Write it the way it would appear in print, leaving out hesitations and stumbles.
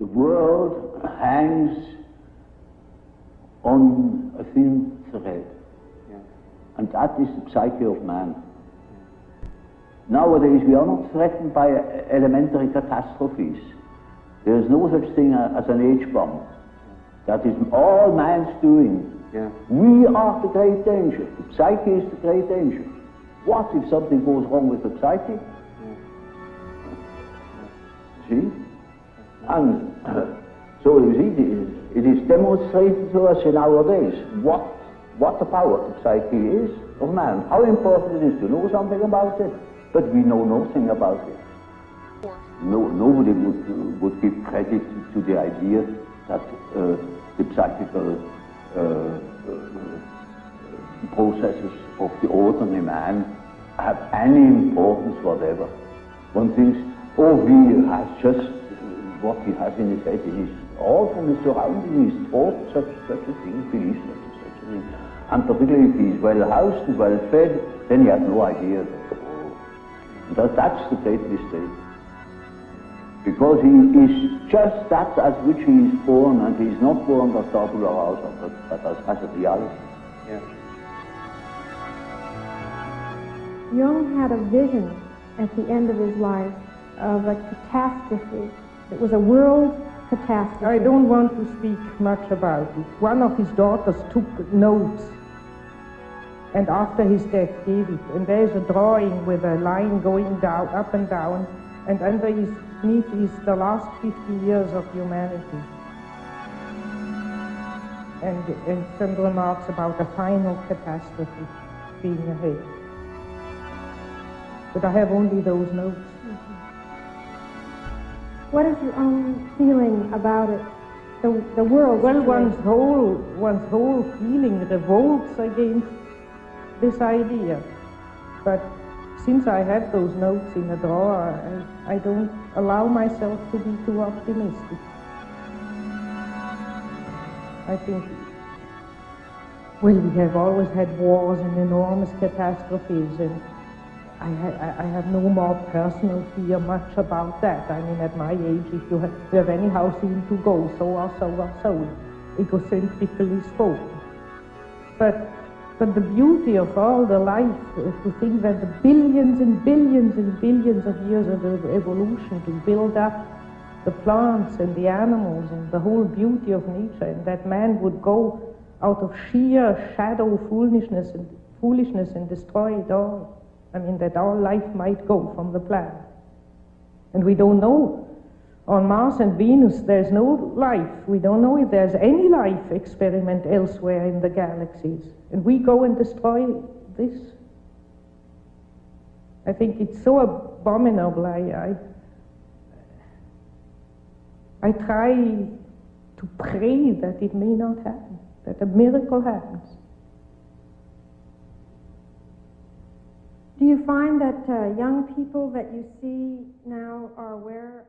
The world hangs on a thin thread, and that is the psyche of man. Nowadays we are not threatened by elementary catastrophes. There is no such thing as an H-bomb. That is all man's doing. We are the great danger. The psyche is the great danger. What if something goes wrong with the psyche? See? And so you see, it is demonstrated to us in our days what the power of the psyche is of man, how important it is to know something about it, but we know nothing about it. Nobody would give credit to the idea that the psychical processes of the ordinary man have any importance whatever. One thinks, oh, he has just what he has in his head. It is all from his surroundings. He's taught such a thing, believes such a thing. And particularly if he's well housed and well fed, then he has no idea. That's the great mistake. Because he is just that as which he is born, and he is not born as tabula rasa, but as a reality. Jung had a vision at the end of his life of a catastrophe. It was a world catastrophe. I don't want to speak much about it. One of his daughters took notes and after his death gave it. And there's a drawing with a line going down, up and down, and underneath is the last 50 years of humanity. And some remarks about a final catastrophe being ahead. But I have only those notes. What is your own feeling about it, the world? Well, one's whole feeling revolts against this idea. But since I have those notes in a drawer, I don't allow myself to be too optimistic. I think, well, we have always had wars and enormous catastrophes, and I have no more personal fear much about that. I mean, at my age, if you have any house in to go, so or so or so, egocentrically spoken. But the beauty of all the life, to think that the billions and billions and billions of years of evolution to build up the plants and the animals and the whole beauty of nature, and that man would go out of sheer shadow foolishness and destroy it all. I mean, that all life might go from the planet. And we don't know. On Mars and Venus, there's no life. We don't know if there's any life experiment elsewhere in the galaxies. And we go and destroy this. I think it's so abominable. I try to pray that it may not happen, that a miracle happens. Do you find that young people that you see now are aware